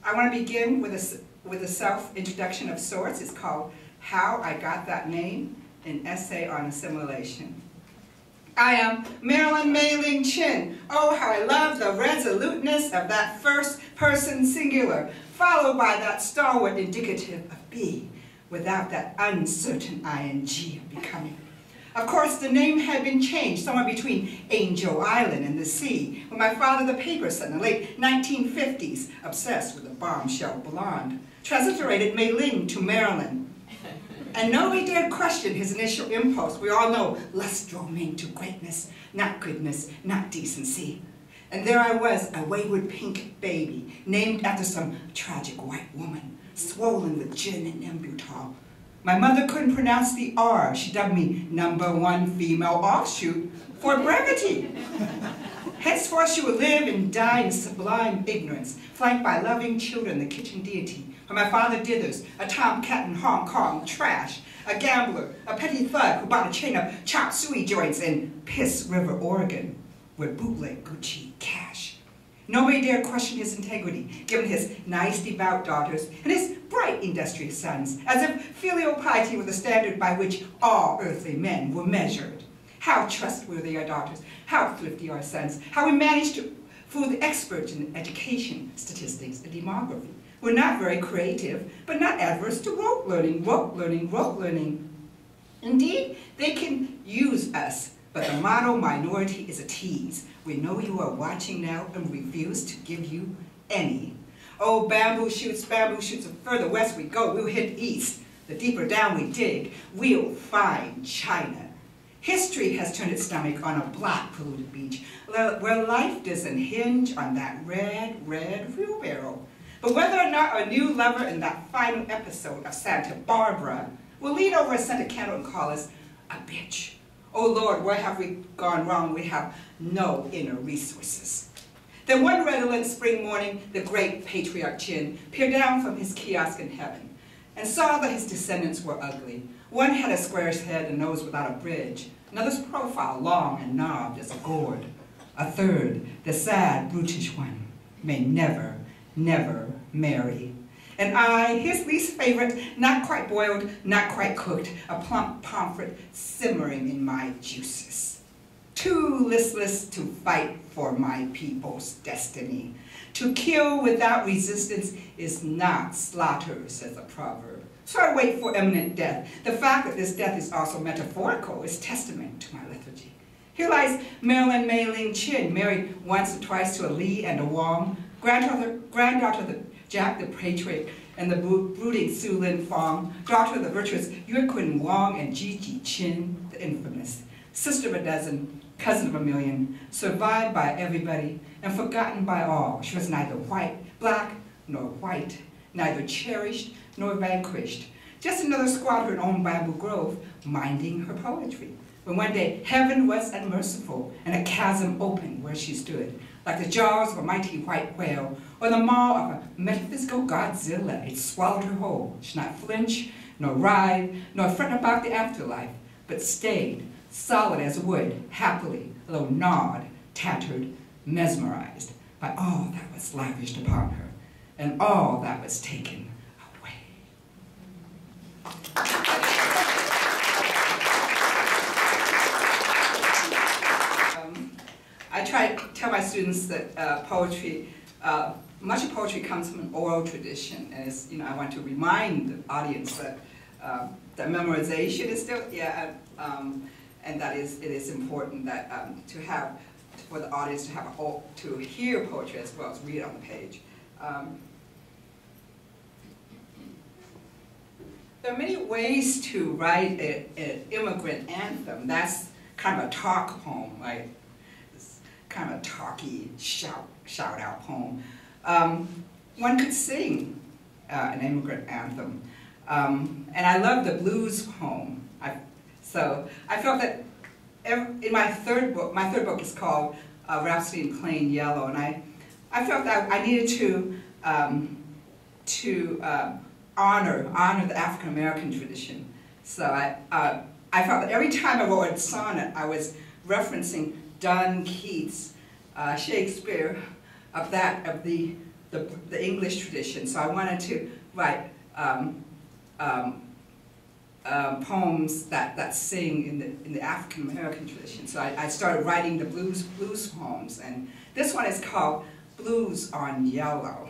I want to begin with a self-introduction of sorts. It's called How I Got That Name, an essay on assimilation. I am Marilyn Chin. Oh, how I love the resoluteness of that first person singular, followed by that stalwart indicative of be, without that uncertain ing of becoming. Of course, the name had been changed somewhere between Angel Island and the sea, when my father, the paper son, in the late 1950s, obsessed with a bombshell blonde, transliterated Mei Ling to Marilyn. And nobody dared question his initial impulse. We all know lust drove me to greatness, not goodness, not decency. And there I was, a wayward pink baby, named after some tragic white woman, swollen with gin and embutol. My mother couldn't pronounce the R. She dubbed me #1 female offshoot for brevity. Henceforth she would live and die in sublime ignorance, flanked by loving children, the kitchen deity. For my father dithers, a tomcat in Hong Kong, trash, a gambler, a petty thug who bought a chain of chop suey joints in Piss River, Oregon, with bootleg Gucci cash. Nobody dared question his integrity, given his nice, devout daughters and his bright, industrious sons, as if filial piety were the standard by which all earthly men were measured. How trustworthy our daughters, how thrifty our sons, how we managed to fool the experts in education, statistics, and demography. We're not very creative, but not adverse to rote learning, rote learning, rote learning. Indeed, they can use us, but the model minority is a tease. We know you are watching now and refuse to give you any. Oh, bamboo shoots, the further west we go, we'll hit east. The deeper down we dig, we'll find China. History has turned its stomach on a black polluted beach, where life doesn't hinge on that red wheelbarrow. But whether or not our new lover in that final episode of Santa Barbara will lean over a scented candle and call us a bitch. Oh Lord, where have we gone wrong? We have no inner resources. Then one redolent spring morning, the great patriarch Chin peered down from his kiosk in heaven and saw that his descendants were ugly. One had a squarish head and nose without a bridge. Another's profile long and knobbed as a gourd. A third, the sad, brutish one, may never marry. And I, his least favorite, not quite boiled, not quite cooked, a plump pomfret simmering in my juices. Too listless to fight for my people's destiny. To kill without resistance is not slaughter, says a proverb. So I wait for imminent death. The fact that this death is also metaphorical is testament to my lethargy. Here lies Marilyn Chin, married once or twice to a Lee and a Wong, granddaughter of the Jack the Patriot and the brooding Su Lin Fong, daughter of the virtuous Yue Kun Wong and Gigi Chin, the infamous, sister of a dozen, cousin of a million, survived by everybody and forgotten by all. She was neither black, nor white, neither cherished nor vanquished. Just another squatter in own Bamboo Grove, minding her poetry. When one day heaven was unmerciful and a chasm opened where she stood, like the jaws of a mighty white whale or the maw of a metaphysical Godzilla, it swallowed her whole. She did not flinch, nor writhe, nor fret about the afterlife, but stayed solid as wood, happily, though gnawed, tattered, mesmerized by all that was lavished upon her and all that was taken away. I try to tell my students that much of poetry comes from an oral tradition, and I want to remind the audience that that memorization is still, and that it is important that for the audience to hear poetry as well as read it on the page. There are many ways to write an immigrant anthem. That's kind of a talk poem, right? Kind of a talky, shout-out poem. One could sing an immigrant anthem. And I love the blues poem. So I felt that in my third book is called Rhapsody in Plain Yellow, and I felt that I needed to honor the African American tradition. So I felt that every time I wrote a sonnet, I was referencing Donne, Keats, Shakespeare, of the the English tradition, so I wanted to write poems that sing in the African American tradition. So I started writing the blues poems, and this one is called Blues on Yellow,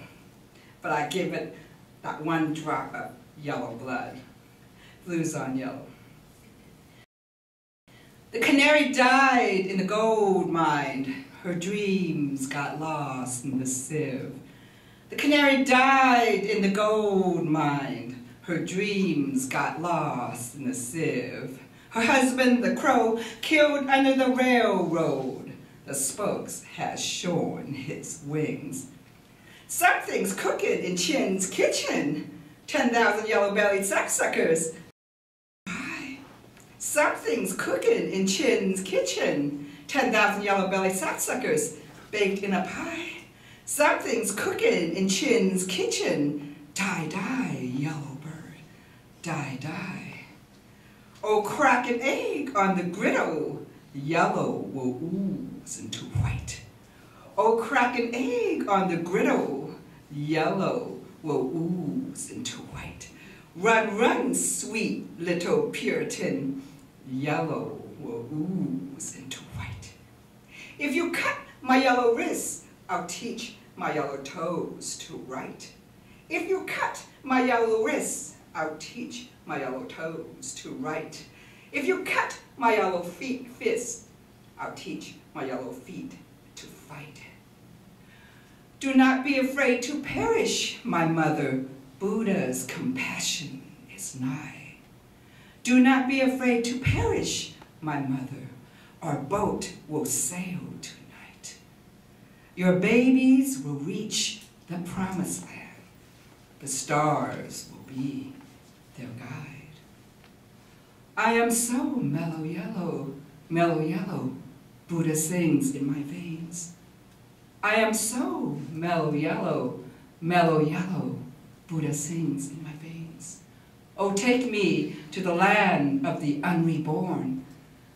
but I give it that one drop of yellow blood. Blues on Yellow. The canary died in the gold mine. Her dreams got lost in the sieve. The canary died in the gold mine. Her dreams got lost in the sieve. Her husband, the crow, killed under the railroad. The spokes has shorn his wings. Something's cooking in Chin's kitchen. 10,000 yellow-bellied sacksuckers. Something's cooking in Chin's kitchen. 10,000 yellow-bellied sacksuckers baked in a pie. Something's cooking in Chin's kitchen. Die, die, yellow bird, die, die. Oh, crack an egg on the griddle. Yellow will ooze into white. Oh, crack an egg on the griddle. Yellow will ooze into white. Run, run, sweet little Puritan. Yellow will ooze into white. If you cut my yellow wrists, I'll teach my yellow toes to write. If you cut my yellow wrists, I'll teach my yellow toes to write. If you cut my yellow fists, I'll teach my yellow feet to fight. Do not be afraid to perish, my mother. Buddha's compassion is nigh. Do not be afraid to perish, my mother. Our boat will sail tonight. Your babies will reach the promised land. The stars will be their guide. I am so mellow yellow, Buddha sings in my veins. I am so mellow yellow, Buddha sings in my veins. Oh, take me to the land of the unreborn.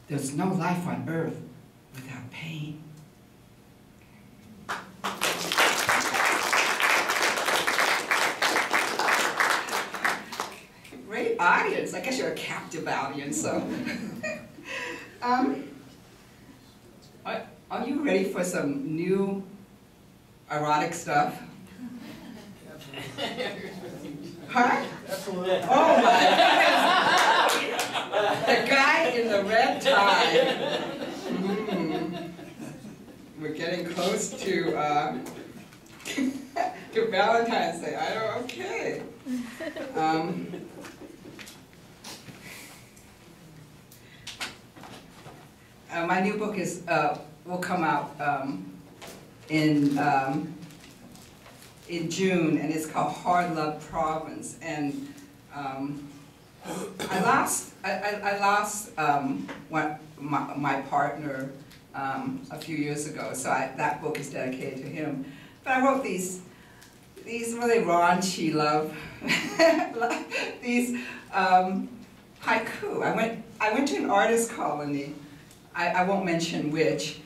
There's no life on earth without pain. Great audience. I guess you're a captive audience, so. Are you ready for some new erotic stuff? Huh? Oh my goodness. The guy in the red tie. We're getting close to Valentine's Day. Okay. My new book is will come out in June, and it's called Hard Love Province. And I lost my partner a few years ago, so that book is dedicated to him. But I wrote these really raunchy love, these haiku. I went to an artist colony. I won't mention which,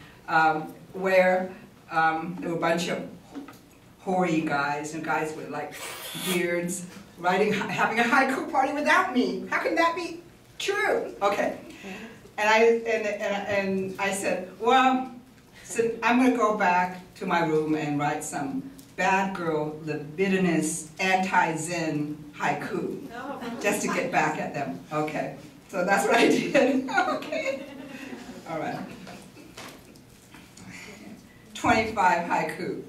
where there were a bunch of hoary guys and guys with like beards having a haiku party without me. How can that be true? Okay. And I said, well, so I'm going to go back to my room and write some bad girl, libidinous, anti-Zen haiku, just to get back at them. Okay. So that's what I did. Okay. All right. 25 haiku.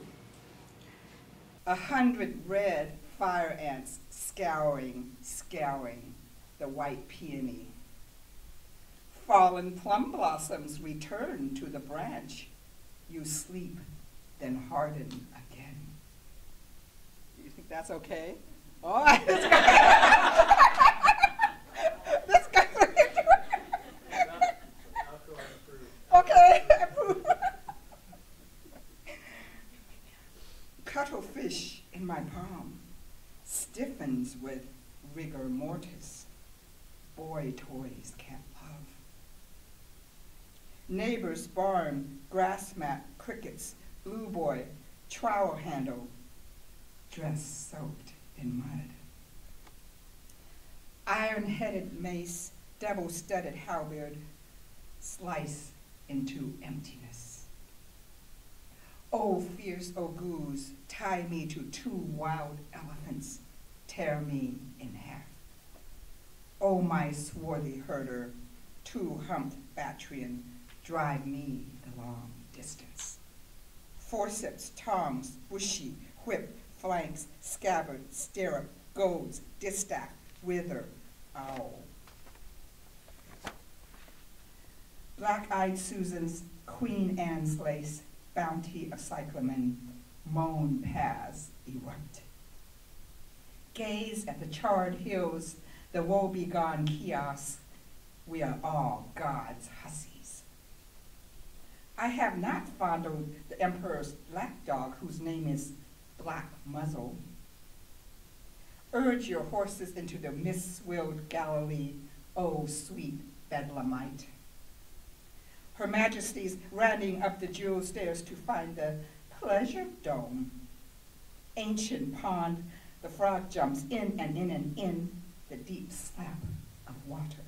100 red fire ants scouring the white peony. Fallen plum blossoms return to the branch. You sleep, then harden again. Do you think that's okay? Oh, this guy's okay, I approve. Cuttlefish in my palm stiffens with rigor mortis. Boy toys can't love. Neighbor's barn, grass mat, crickets, blue boy, trowel handle, dress soaked in mud. Iron-headed mace, double-studded halberd, slice into emptiness. Oh, fierce Oghuz, tie me to 2 wild elephants, tear me in half. Oh, my swarthy herder, 2 humped Bactrian, drive me the long distance. Forceps, tongs, bushy, whip, flanks, scabbard, stirrup, goads, distaff, wither, owl. Black-eyed Susan's Queen Anne's lace, bounty of cyclamen, moan paths erupt. Gaze at the charred hills, the woe-begone kiosks, we are all God's hussies. I have not fondled the emperor's black dog, whose name is Black Muzzle. Urge your horses into the mist-swilled Galilee, O sweet Bedlamite. Her Majesty's running up the jewel stairs to find the pleasure dome. Ancient pond, the frog jumps in and in and in, the deep slap of water.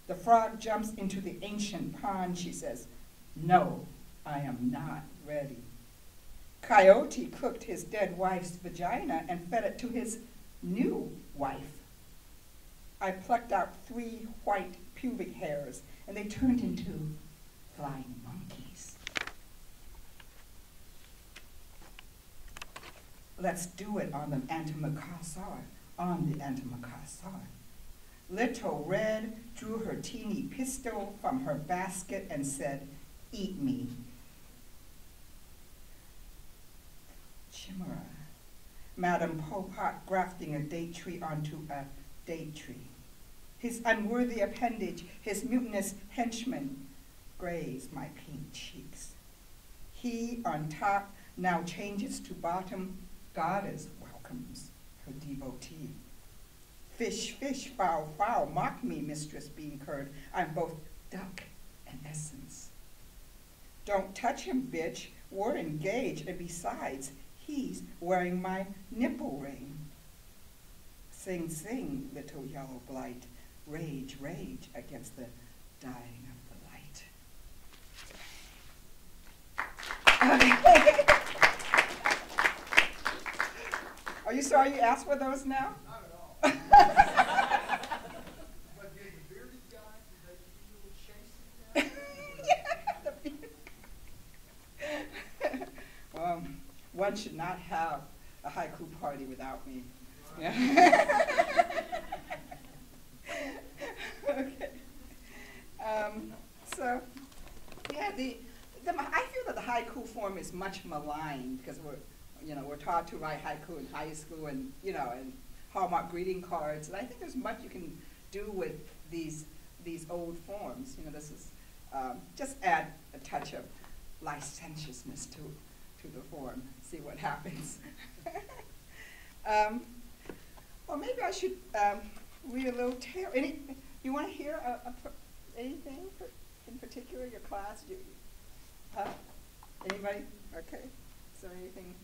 The frog jumps into the ancient pond, she says, no, I am not ready. Coyote cooked his dead wife's vagina and fed it to his new wife. I plucked out 3 white pubic hairs, and they turned into flying monkeys. Let's do it on the antimacassar, on the antimacassar. Little Red drew her teeny pistol from her basket and said, eat me. Chimera, Madame Popat grafting a date tree onto a date tree. His unworthy appendage, his mutinous henchman, graze my pink cheeks. He on top now changes to bottom, goddess welcomes her devotee. Fish, fish, fowl, fowl, mock me, Mistress Bean Curd. I'm both duck and essence. Don't touch him, bitch. We're engaged, and besides, he's wearing my nipple ring. Sing, sing, little yellow blight. Rage, rage against the dying of the light. Are you sorry you asked for those now? Not at all. But did the bearded guy, did they feel chasing down? Well, one should not have a haiku party without me. Yeah. Okay. So, yeah, I feel that the haiku form is much maligned because we're taught to write haiku in high school and, and Hallmark greeting cards. And I think there's much you can do with these old forms. This is just add a touch of licentiousness to the form. See what happens. Or maybe I should read a little tale. You want to hear anything in particular? Your class? Huh? Anybody? Okay. Is there anything?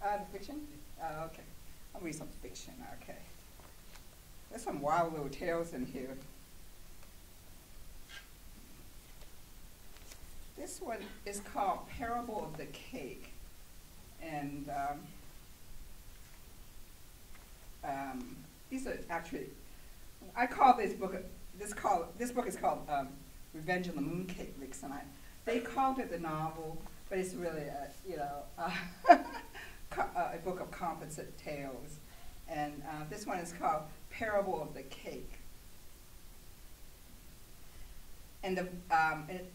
The fiction? Okay. I'll read some fiction. Okay. There's some wild little tales in here. This one is called Parable of the Cake. And these are actually, I call this book, this book is called Revenge on the Mooncake Vixen. They called it the novel, but it's really a book of composite tales. And this one is called Parable of the Cake. And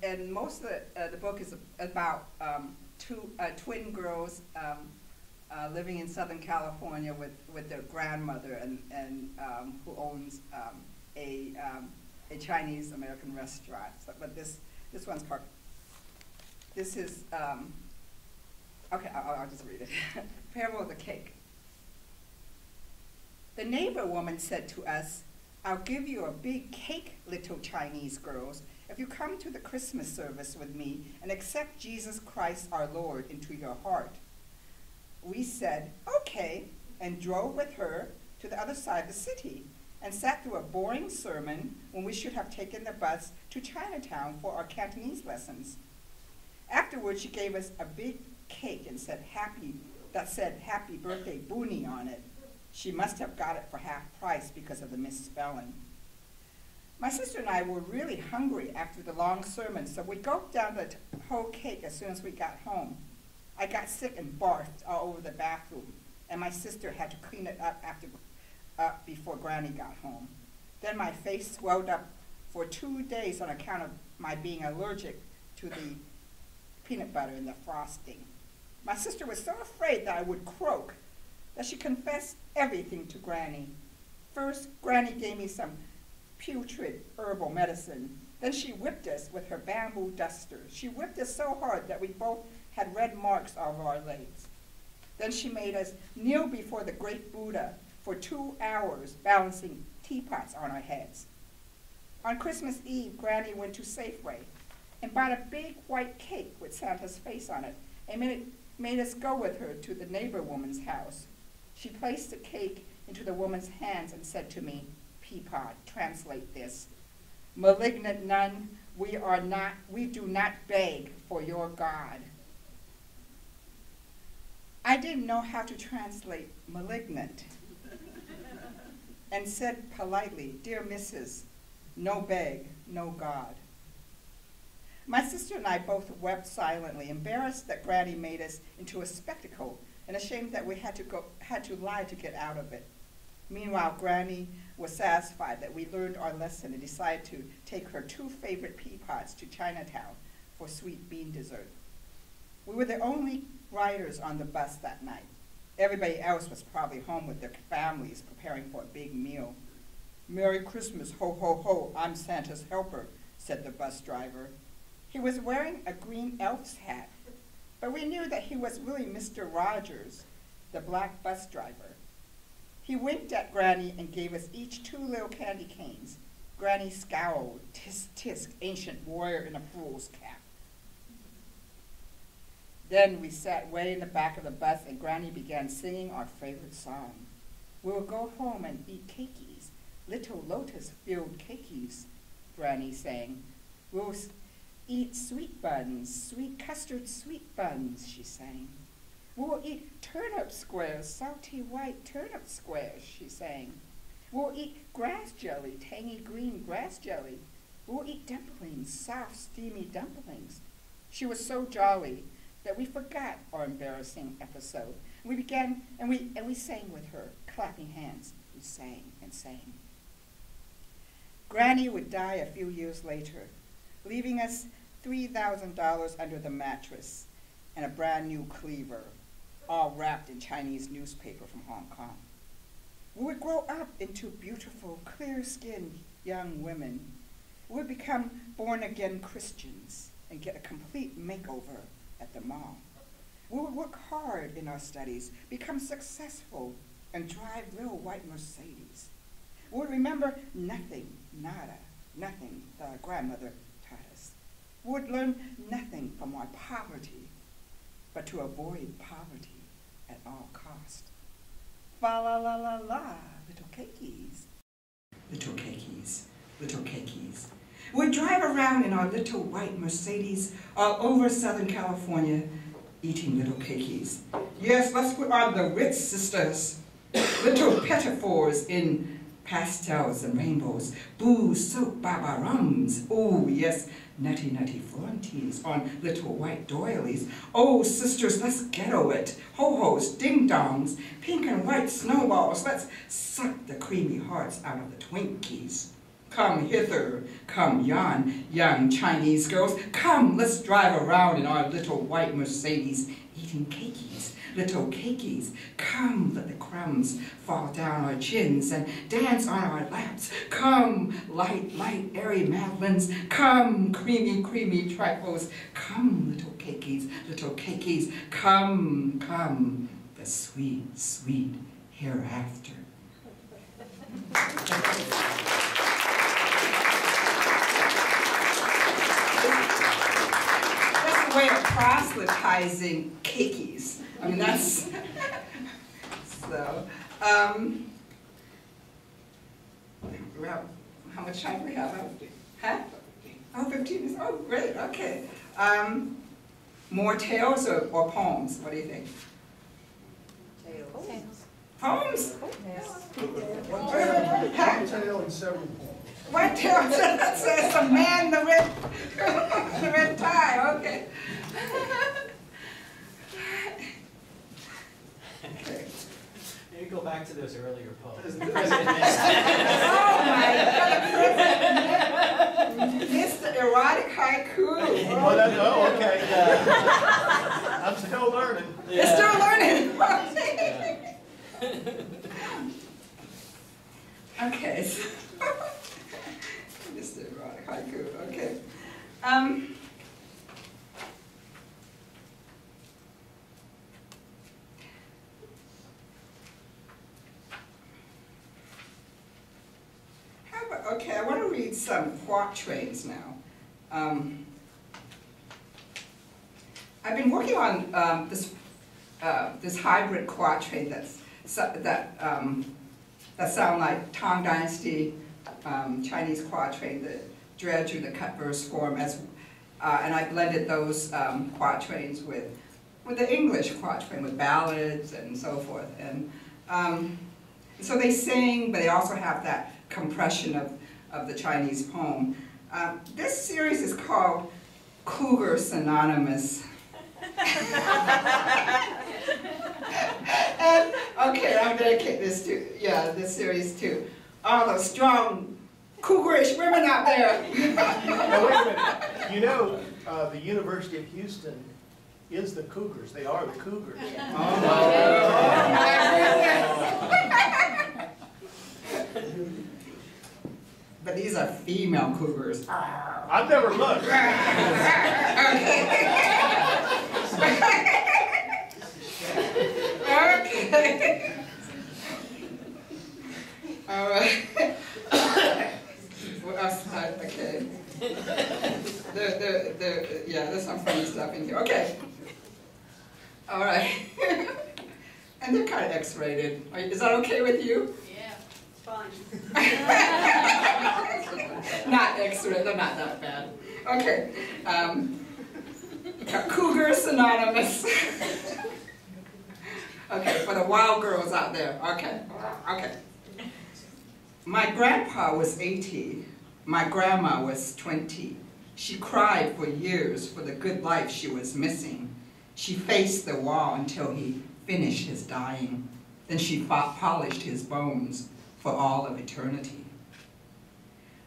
and most of the book is about two twin girls living in Southern California with their grandmother and who owns a Chinese American restaurant. So, but this one's called. This is okay. I'll just read it. Parable of the Cake. The neighbor woman said to us, "I'll give you a big cake, little Chinese girls, if you come to the Christmas service with me and accept Jesus Christ our Lord into your heart. We said, okay, and drove with her to the other side of the city and sat through a boring sermon when we should have taken the bus to Chinatown for our Cantonese lessons. Afterwards, she gave us a big cake and said happy birthday Boonie on it. She must have got it for half price because of the misspelling. My sister and I were really hungry after the long sermon, so we gulped down the whole cake as soon as we got home. I got sick and barfed all over the bathroom, and my sister had to clean it up before Granny got home. Then my face swelled up for 2 days on account of my being allergic to the peanut butter in the frosting. My sister was so afraid that I would croak that she confessed everything to Granny. First, Granny gave me some putrid herbal medicine. Then she whipped us with her bamboo duster. She whipped us so hard that we both had red marks all over our legs. Then she made us kneel before the great Buddha for 2 hours, balancing teapots on our heads. On Christmas Eve, Granny went to Safeway and bought a big white cake with Santa's face on it and made us go with her to the neighbor woman's house. She placed the cake into the woman's hands and said to me, Peapod, translate this. Malignant nun, we do not beg for your God. I didn't know how to translate malignant and said politely, Dear Mrs., no beg, no God. My sister and I both wept silently, embarrassed that Granny made us into a spectacle and ashamed that we had to lie to get out of it. Meanwhile, Granny was satisfied that we learned our lesson and decided to take her 2 favorite peapots to Chinatown for sweet bean dessert. We were the only riders on the bus that night. Everybody else was probably home with their families preparing for a big meal. Merry Christmas, ho, ho, ho, I'm Santa's helper, said the bus driver. He was wearing a green elf's hat, but we knew that he was really Mr. Rogers, the black bus driver. He winked at Granny and gave us each 2 little candy canes. Granny scowled, tisk, tisk, ancient warrior in a fool's cap. Then we sat way in the back of the bus and Granny began singing our favorite song. We'll go home and eat cakeys, little lotus-filled cakeys, Granny sang. We'll eat sweet buns, sweet custard sweet buns, she sang. We'll eat turnip squares, salty white turnip squares, she sang. We'll eat grass jelly, tangy green grass jelly. We'll eat dumplings, soft, steamy dumplings. She was so jolly that we forgot our embarrassing episode. We began, and we sang with her, clapping hands. We sang and sang. Granny would die a few years later, leaving us $3,000 under the mattress and a brand new cleaver, all wrapped in Chinese newspaper from Hong Kong. We would grow up into beautiful, clear-skinned young women. We would become born-again Christians and get a complete makeover at the mall. We would work hard in our studies, become successful, and drive real white Mercedes. We would remember nothing, nada, nothing that our grandmother taught us. We would learn nothing from our poverty, but to avoid poverty at all cost. Fa la la la la, little cakeys. Little cakeys, little cakeys. We'd drive around in our little white Mercedes all over Southern California, eating little cakeys. Yes, let's put on the Ritz sisters. Little pettifours in pastels and rainbows. Boo, soap, babarums. Oh, yes, nutty, nutty Florentines on little white doilies. Oh, sisters, let's ghetto it. Ho-hos, ding-dongs, pink and white snowballs. Let's suck the creamy hearts out of the Twinkies. Come hither, come yon, young Chinese girls. Come, let's drive around in our little white Mercedes, eating cakeys, little cakeys. Come, let the crumbs fall down our chins and dance on our laps. Come, light, light, airy madeleines. Come, creamy, creamy trifles. Come, little cakeys, little cakeys. Come, come, the sweet, sweet hereafter. way of proselytizing keikis. I mean, that's, so, how much time do we have? Huh? Oh, 15 minutes, oh, great, okay. More tales or poems? What do you think? Tails. Poems? One tale and several poems. One tale says the man in the red, the red tie, okay. Okay. Maybe go back to those earlier poems. Oh my God, Mr. Erotic Haiku. Oh, okay. I'm still learning. You're still learning. Okay. So Mr. Erotic Haiku, okay. Okay, I want to read some quatrains now. I've been working on this hybrid quatrain that sound like Tang Dynasty Chinese quatrain, the dredge the cut verse form, and I blended those quatrains with the English quatrain, with ballads and so forth. And so they sing, but they also have that compression of the Chinese poem. This series is called Cougars Anonymous. And, okay, I'm dedicating this to, this series to all those strong cougarish women out there. Now, wait a minute. You know, the University of Houston is the Cougars. They are the Cougars. Oh, my goodness. But these are female cougars. I've never looked. Okay. All right. What else? Okay. There's some funny stuff in here. Okay. All right. And they're kind of X-rated. Is that okay with you? Yeah, it's fine. Not X-rated. They're not that bad. Okay. Cougars Anonymous. Okay, for the wild girls out there. Okay. Okay. My grandpa was 80. My grandma was 20. She cried for years for the good life she was missing. She faced the wall until he finished his dying. Then she polished his bones for all of eternity.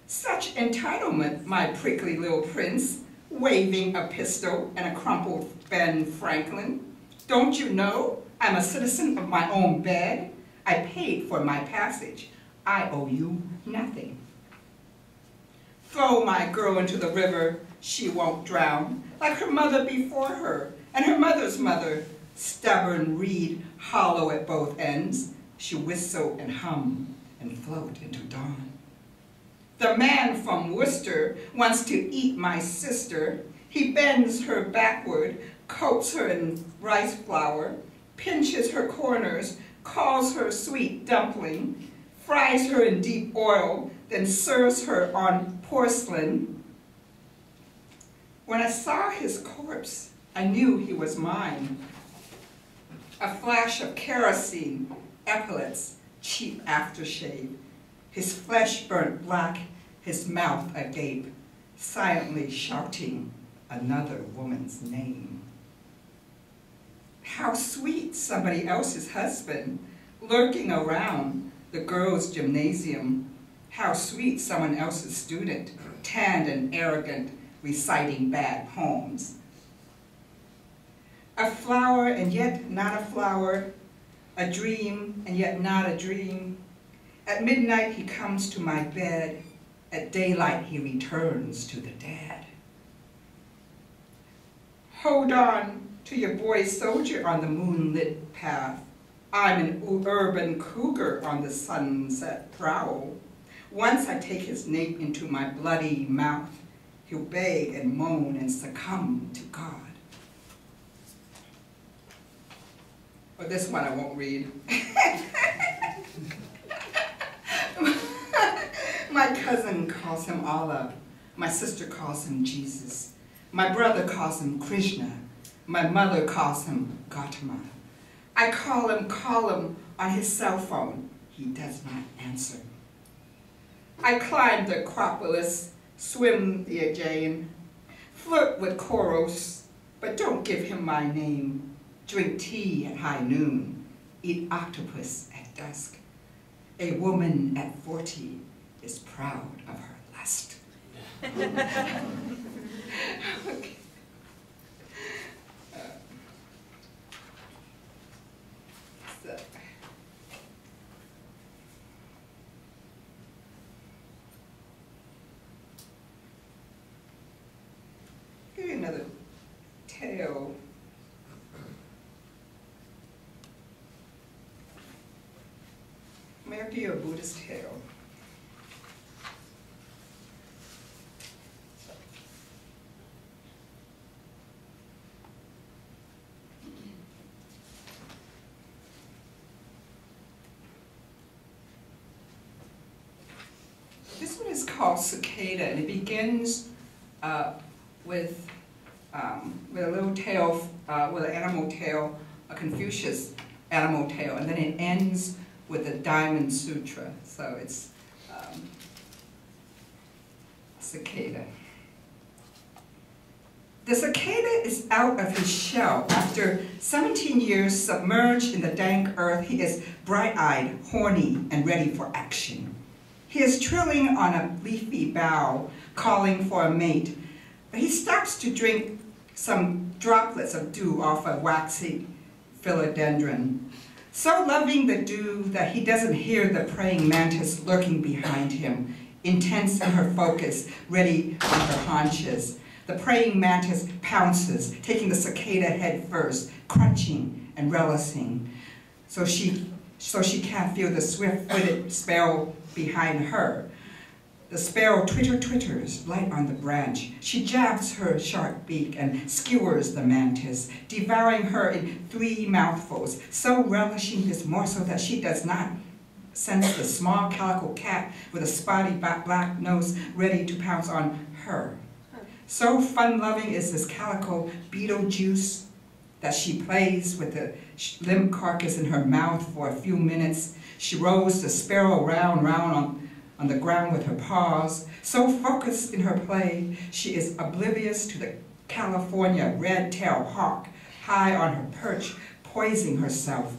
Such entitlement, my prickly little prince, waving a pistol and a crumpled Ben Franklin. Don't you know I'm a citizen of my own bed? I paid for my passage. I owe you nothing. Throw my girl into the river, she won't drown, like her mother before her, and her mother's mother, stubborn reed hollow at both ends. She whistle and hum and float into dawn. The man from Worcester wants to eat my sister. He bends her backward, coats her in rice flour, pinches her corners, calls her sweet dumpling, fries her in deep oil, then serves her on porcelain. When I saw his corpse, I knew he was mine. A flash of kerosene, epaulets, cheap aftershave. His flesh burnt black, his mouth agape, silently shouting another woman's name. How sweet somebody else's husband, lurking around the girls' gymnasium. How sweet someone else's student, tanned and arrogant, reciting bad poems. A flower and yet not a flower, a dream and yet not a dream. At midnight he comes to my bed, at daylight he returns to the dead. Hold on to your boy soldier on the moonlit path. I'm an urban cougar on the sunset prowl. Once I take his nape into my bloody mouth, he'll beg and moan and succumb to God But this one I won't read. My cousin calls him Allah. My sister calls him Jesus. My brother calls him Krishna. My mother calls him Gautama. I call him on his cell phone. He does not answer. I climb the Acropolis, swim the Aegean, flirt with Koros, but don't give him my name. Drink tea at high noon, eat octopus at dusk. A woman at 40 is proud of her lust. Okay. So. Give you another tale. May I give you a Buddhist tale? This one is called Cicada, and it begins with a little tale, with an animal tale, a Confucius animal tale, and then it ends with the Diamond Sutra. So it's Cicada. The cicada is out of his shell. After 17 years submerged in the dank earth, he is bright-eyed, horny, and ready for action. He is trilling on a leafy bough, calling for a mate, but he stops to drink some droplets of dew off a waxy philodendron, so loving the dew that he doesn't hear the praying mantis lurking behind him, intense in her focus, ready on her haunches. The praying mantis pounces, taking the cicada head first, crunching and relishing, so she can't feel the swift-footed sparrow behind her. The sparrow twitters, light on the branch. She jabs her sharp beak and skewers the mantis, devouring her in 3 mouthfuls, so relishing this morsel that she does not sense the small calico cat with a spotty black nose ready to pounce on her. So fun-loving is this calico Beetlejuice that she plays with the limp carcass in her mouth for a few minutes. She rolls the sparrow round on the ground with her paws. So focused in her play, she is oblivious to the California red-tailed hawk, high on her perch, poising herself,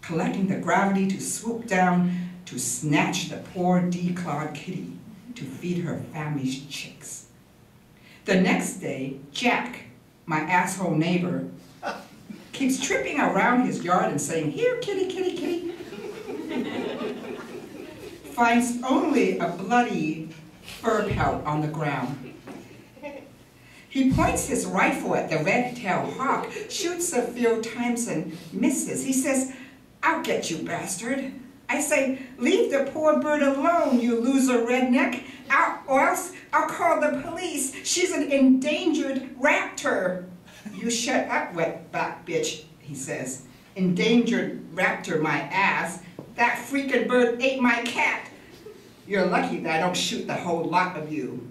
collecting the gravity to swoop down to snatch the poor declawed kitty to feed her famished chicks. The next day, Jack, my asshole neighbor, keeps tripping around his yard and saying, "Here, kitty, kitty, kitty," finds only a bloody fur pelt on the ground. He points his rifle at the red-tailed hawk, shoots a few times and misses. He says, "I'll get you, bastard." I say, "Leave the poor bird alone, you loser redneck, or else I'll call the police. She's an endangered raptor." "You shut up, wetback bitch," he says. "Endangered raptor, my ass. That freaking bird ate my cat. You're lucky that I don't shoot the whole lot of you."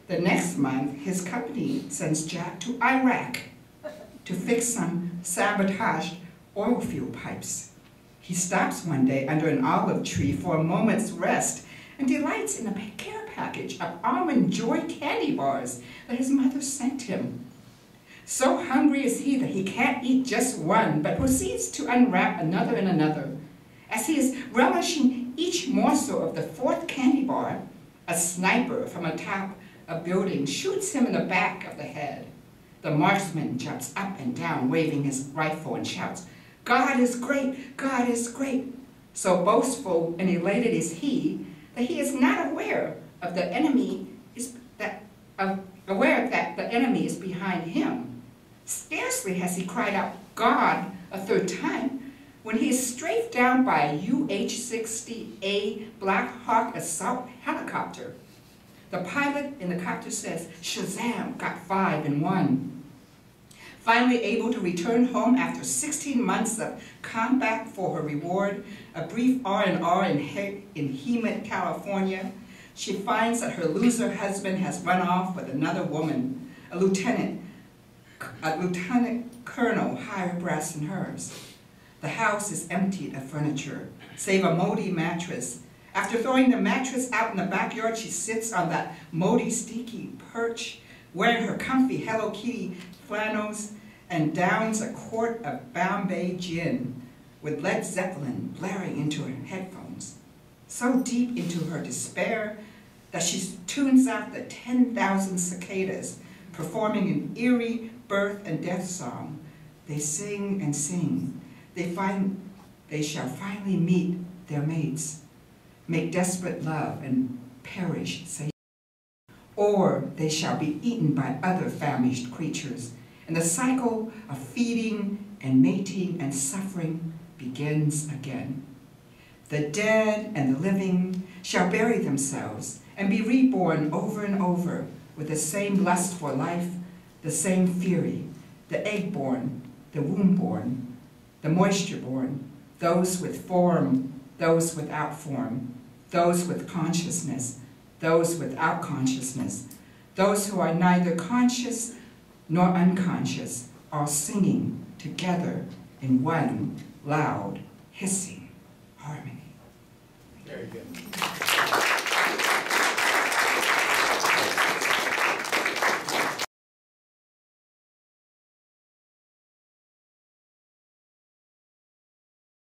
The next month, his company sends Jack to Iraq to fix some sabotaged oil field pipes. He stops one day under an olive tree for a moment's rest and delights in a care package of Almond Joy candy bars that his mother sent him. So hungry is he that he can't eat just one, but proceeds to unwrap another and another. As he is relishing each morsel of the 4th candy bar, a sniper from atop a building shoots him in the back of the head. The marksman jumps up and down, waving his rifle, and shouts, "God is great, God is great." So boastful and elated is he that he is not aware of the enemy that the enemy is behind him. Scarcely has he cried out "God" a 3rd time when he is strafed down by a UH-60A Black Hawk assault helicopter. The pilot in the copter says, "Shazam, got 5 in 1." Finally able to return home after 16 months of combat for her reward, a brief R&R in Hemet, California, she finds that her loser husband has run off with another woman, a lieutenant colonel higher brass than hers. The house is emptied of furniture, save a moldy mattress. After throwing the mattress out in the backyard, she sits on that moldy, stinky perch, wearing her comfy Hello Kitty flannels, and downs a quart of Bombay gin with Led Zeppelin blaring into her headphones. So deep into her despair that she tunes out the 10,000 cicadas performing an eerie birth and death song. They sing and sing. They shall finally meet their mates, make desperate love and perish safely. Or they shall be eaten by other famished creatures, and the cycle of feeding and mating and suffering begins again. The dead and the living shall bury themselves and be reborn over and over with the same lust for life, the same fury, the egg-born, the womb-born, the moisture-born, those with form, those without form, those with consciousness, those without consciousness, those who are neither conscious nor unconscious, all singing together in one loud, hissing harmony. Very good.